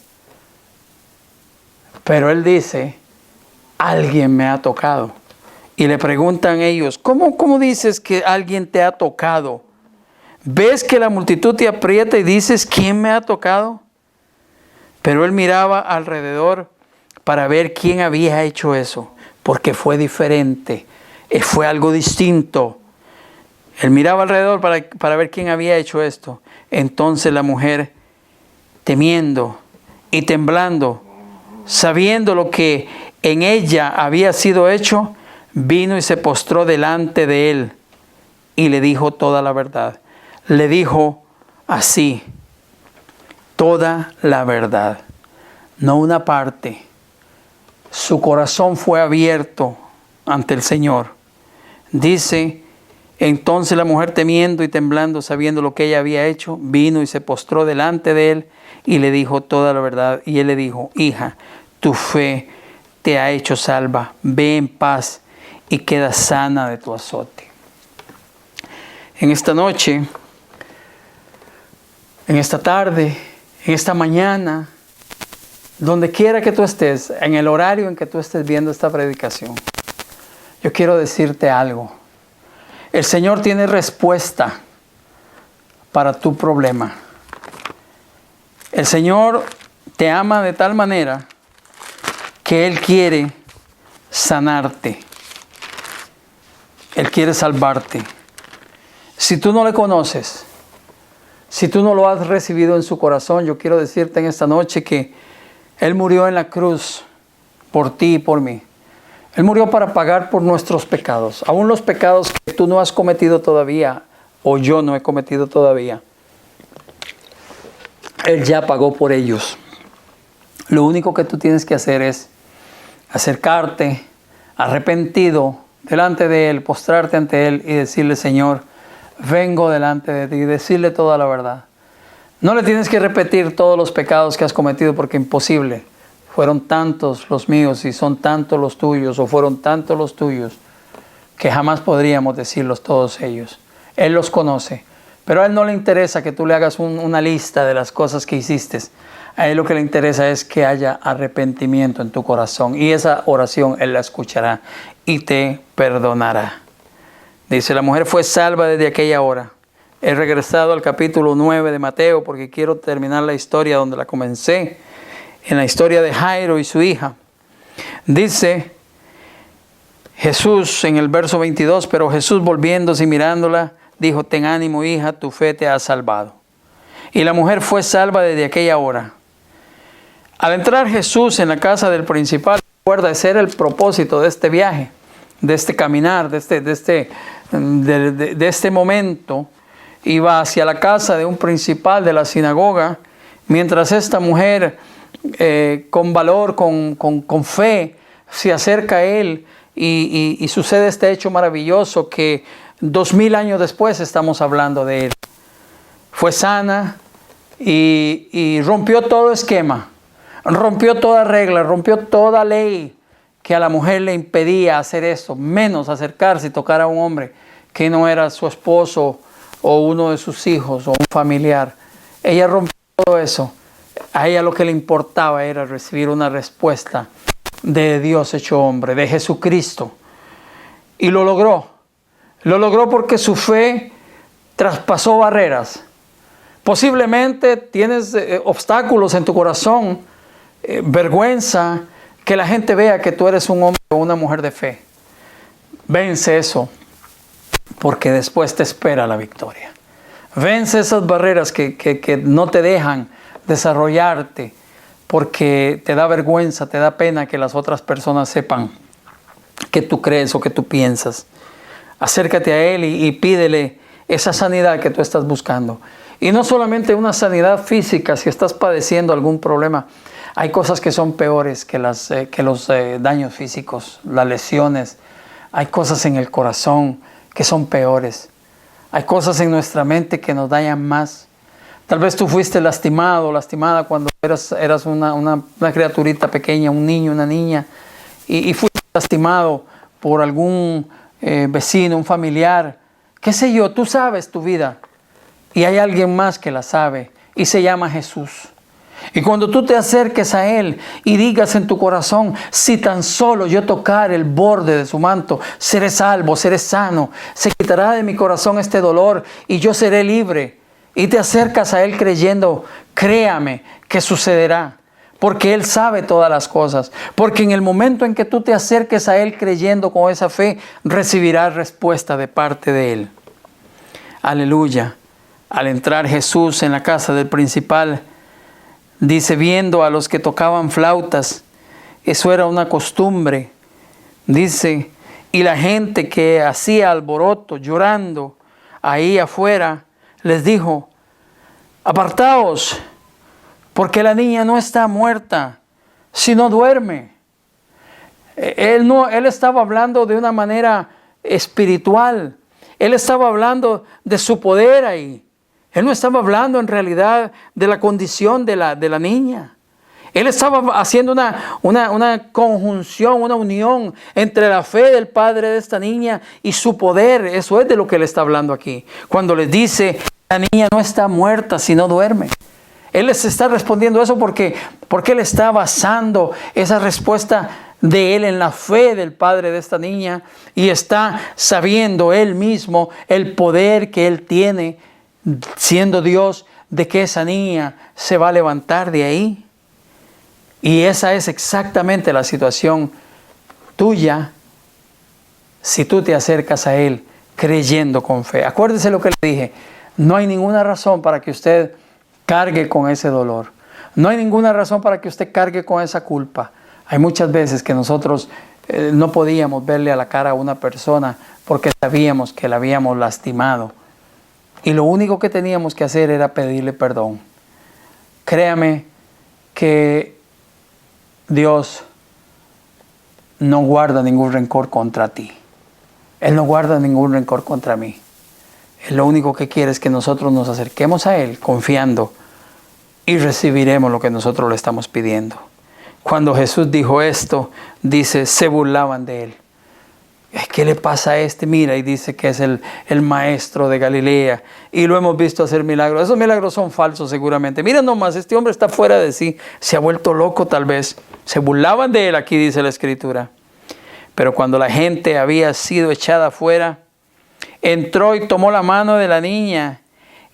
Pero él dice, alguien me ha tocado. Y le preguntan ellos, ¿cómo dices que alguien te ha tocado? ¿Ves que la multitud te aprieta y dices, ¿quién me ha tocado? Pero él miraba alrededor para ver quién había hecho eso, porque fue diferente, fue algo distinto. Él miraba alrededor para ver quién había hecho esto. Entonces la mujer, temiendo y temblando, sabiendo lo que en ella había sido hecho, vino y se postró delante de él y le dijo toda la verdad. Le dijo así, toda la verdad, no una parte. Su corazón fue abierto ante el Señor. Dice, entonces la mujer temiendo y temblando, sabiendo lo que ella había hecho, vino y se postró delante de él y le dijo toda la verdad. Y él le dijo, hija, tu fe te ha hecho salva, ve en paz y queda sana de tu azote. En esta noche, en esta tarde, en esta mañana, donde quiera que tú estés, en el horario en que tú estés viendo esta predicación, yo quiero decirte algo. El Señor tiene respuesta para tu problema. El Señor te ama de tal manera que Él quiere sanarte. Él quiere salvarte. Si tú no le conoces, si tú no lo has recibido en su corazón, yo quiero decirte en esta noche que Él murió en la cruz por ti y por mí. Él murió para pagar por nuestros pecados, aún los pecados que tú no has cometido todavía o yo no he cometido todavía. Él ya pagó por ellos. Lo único que tú tienes que hacer es acercarte arrepentido delante de Él, postrarte ante Él y decirle, Señor, vengo delante de ti, y decirle toda la verdad. No le tienes que repetir todos los pecados que has cometido porque es imposible. Fueron tantos los míos y son tantos los tuyos, o fueron tantos los tuyos, que jamás podríamos decirlos todos ellos. Él los conoce, pero a Él no le interesa que tú le hagas una lista de las cosas que hiciste. A Él lo que le interesa es que haya arrepentimiento en tu corazón, y esa oración Él la escuchará y te perdonará. Dice, la mujer fue salva desde aquella hora. He regresado al capítulo 9 de Mateo porque quiero terminar la historia donde la comencé, en la historia de Jairo y su hija. Dice Jesús en el verso 22, pero Jesús volviéndose y mirándola, dijo: ten ánimo, hija, tu fe te ha salvado. Y la mujer fue salva desde aquella hora. Al entrar Jesús en la casa del principal, recuerda, ese era el propósito de este viaje, de este caminar, de este momento. Iba hacia la casa de un principal de la sinagoga, mientras esta mujer con valor, con fe, se acerca a él y sucede este hecho maravilloso que 2000 años después estamos hablando de él. Fue sana y rompió todo esquema, rompió toda regla, rompió toda ley que a la mujer le impedía hacer eso, menos acercarse y tocar a un hombre que no era su esposo o uno de sus hijos o un familiar. Ella rompió todo eso. A ella lo que le importaba era recibir una respuesta de Dios hecho hombre, de Jesucristo. Y lo logró. Lo logró porque su fe traspasó barreras. Posiblemente tienes obstáculos en tu corazón, vergüenza, que la gente vea que tú eres un hombre o una mujer de fe. Vence eso, porque después te espera la victoria. Vence esas barreras que no te dejan desarrollarte, porque te da vergüenza, te da pena que las otras personas sepan que tú crees o que tú piensas. Acércate a Él y pídele esa sanidad que tú estás buscando. Y no solamente una sanidad física, si estás padeciendo algún problema. Hay cosas que son peores que los daños físicos, las lesiones. Hay cosas en el corazón que son peores. Hay cosas en nuestra mente que nos dañan más. Tal vez tú fuiste lastimado o lastimada cuando eras una criaturita pequeña, un niño, una niña, y fuiste lastimado por algún vecino, un familiar, qué sé yo. Tú sabes tu vida y hay alguien más que la sabe y se llama Jesús. Y cuando tú te acerques a Él y digas en tu corazón: si tan solo yo tocar el borde de su manto, seré salvo, seré sano, se quitará de mi corazón este dolor y yo seré libre. Y te acercas a Él creyendo, créame que sucederá, porque Él sabe todas las cosas. Porque en el momento en que tú te acerques a Él creyendo con esa fe, recibirás respuesta de parte de Él. Aleluya. Al entrar Jesús en la casa del principal, dice, viendo a los que tocaban flautas, eso era una costumbre. Dice, y la gente que hacía alboroto llorando ahí afuera, les dijo: apartaos, porque la niña no está muerta, sino duerme. Él estaba hablando de una manera espiritual. Él estaba hablando de su poder ahí. Él no estaba hablando en realidad de la condición de la niña. Él estaba haciendo una conjunción, una unión entre la fe del padre de esta niña y su poder. Eso es de lo que él está hablando aquí. Cuando les dice, la niña no está muerta, sino duerme. Él les está respondiendo eso porque él está basando esa respuesta de él en la fe del padre de esta niña y está sabiendo él mismo el poder que él tiene, siendo Dios, de que esa niña se va a levantar de ahí. Y esa es exactamente la situación tuya si tú te acercas a Él creyendo con fe. Acuérdese lo que le dije. No hay ninguna razón para que usted cargue con ese dolor. No hay ninguna razón para que usted cargue con esa culpa. Hay muchas veces que nosotros no podíamos verle a la cara a una persona porque sabíamos que la habíamos lastimado. Y lo único que teníamos que hacer era pedirle perdón. Créame que Dios no guarda ningún rencor contra ti. Él no guarda ningún rencor contra mí. Él lo único que quiere es que nosotros nos acerquemos a Él confiando y recibiremos lo que nosotros le estamos pidiendo. Cuando Jesús dijo esto, dice, se burlaban de Él. ¿Qué le pasa a este? Mira, y dice que es el maestro de Galilea y lo hemos visto hacer milagros. Esos milagros son falsos seguramente. Mira nomás, este hombre está fuera de sí, se ha vuelto loco tal vez. Se burlaban de él, aquí dice la Escritura. Pero cuando la gente había sido echada afuera, entró y tomó la mano de la niña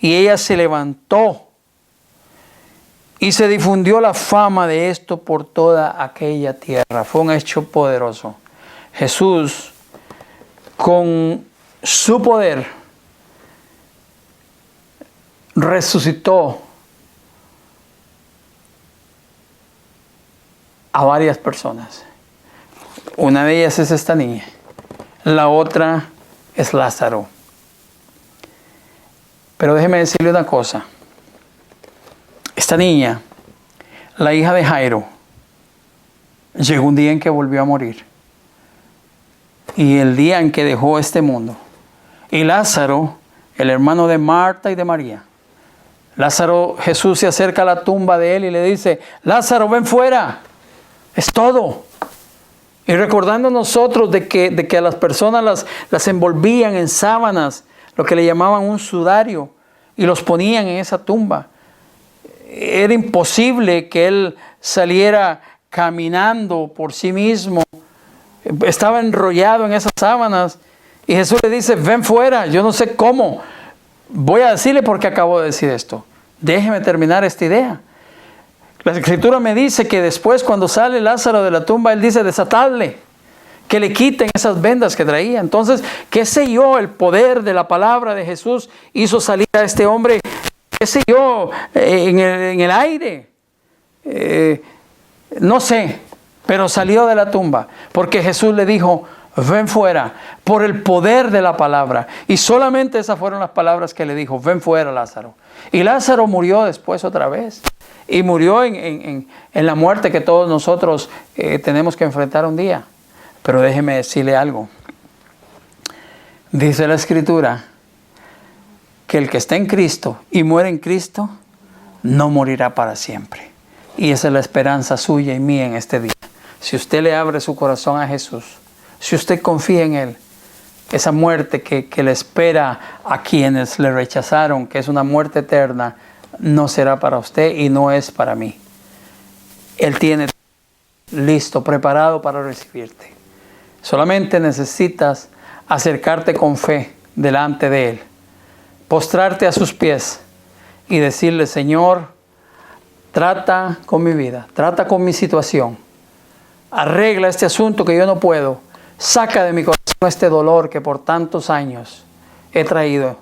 y ella se levantó y se difundió la fama de esto por toda aquella tierra. Fue un hecho poderoso. Jesús, con su poder, resucitó a varias personas. Una de ellas es esta niña. La otra es Lázaro. Pero déjeme decirle una cosa. Esta niña, la hija de Jairo, llegó un día en que volvió a morir. Y el día en que dejó este mundo. Y Lázaro, el hermano de Marta y de María. Lázaro, Jesús se acerca a la tumba de él y le dice, Lázaro, ven fuera. Es todo. Y recordando nosotros de que a las personas las envolvían en sábanas, lo que le llamaban un sudario, y los ponían en esa tumba. Era imposible que él saliera caminando por sí mismo. Estaba enrollado en esas sábanas. Y Jesús le dice, ven fuera. Yo no sé cómo. Voy a decirle por qué acabo de decir esto. Déjeme terminar esta idea. La Escritura me dice que después, cuando sale Lázaro de la tumba, él dice, desatadle, que le quiten esas vendas que traía. Entonces, qué sé yo, el poder de la palabra de Jesús hizo salir a este hombre, qué sé yo, en el aire. No sé, pero salió de la tumba, porque Jesús le dijo, ven fuera, por el poder de la palabra. Y solamente esas fueron las palabras que le dijo, ven fuera, Lázaro. Y Lázaro murió después otra vez. Y murió en la muerte que todos nosotros tenemos que enfrentar un día. Pero déjeme decirle algo. Dice la Escritura que el que está en Cristo y muere en Cristo, no morirá para siempre. Y esa es la esperanza suya y mía en este día. Si usted le abre su corazón a Jesús, si usted confía en Él, esa muerte que le espera a quienes le rechazaron, que es una muerte eterna, no será para usted y no es para mí. Él tiene listo, preparado para recibirte. Solamente necesitas acercarte con fe delante de Él, postrarte a sus pies y decirle, Señor, trata con mi vida, trata con mi situación, arregla este asunto que yo no puedo, saca de mi corazón este dolor que por tantos años he traído.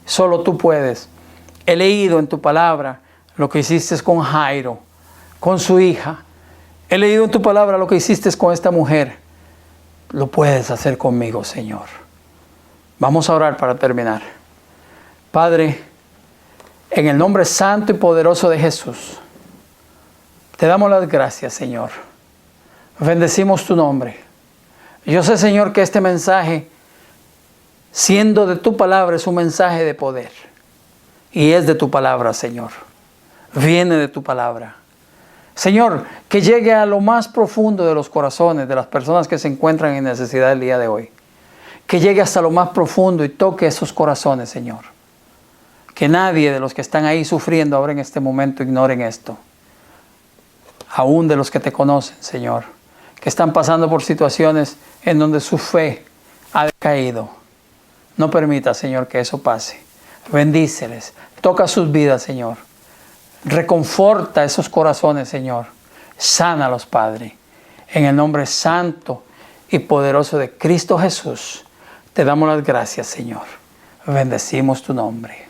Solo tú puedes. He leído en tu palabra lo que hiciste con Jairo, con su hija. He leído en tu palabra lo que hiciste con esta mujer. Lo puedes hacer conmigo, Señor. Vamos a orar para terminar. Padre, en el nombre santo y poderoso de Jesús, te damos las gracias, Señor. Bendecimos tu nombre. Yo sé, Señor, que este mensaje, siendo de tu palabra, es un mensaje de poder. Y es de tu palabra, Señor. Viene de tu palabra. Señor, que llegue a lo más profundo de los corazones de las personas que se encuentran en necesidad el día de hoy. Que llegue hasta lo más profundo y toque esos corazones, Señor. Que nadie de los que están ahí sufriendo ahora en este momento ignoren esto. Aún de los que te conocen, Señor. Que están pasando por situaciones en donde su fe ha decaído. No permita, Señor, que eso pase. Bendíceles. Toca sus vidas, Señor. Reconforta esos corazones, Señor. Sánalos, Padre. En el nombre santo y poderoso de Cristo Jesús, te damos las gracias, Señor. Bendecimos tu nombre.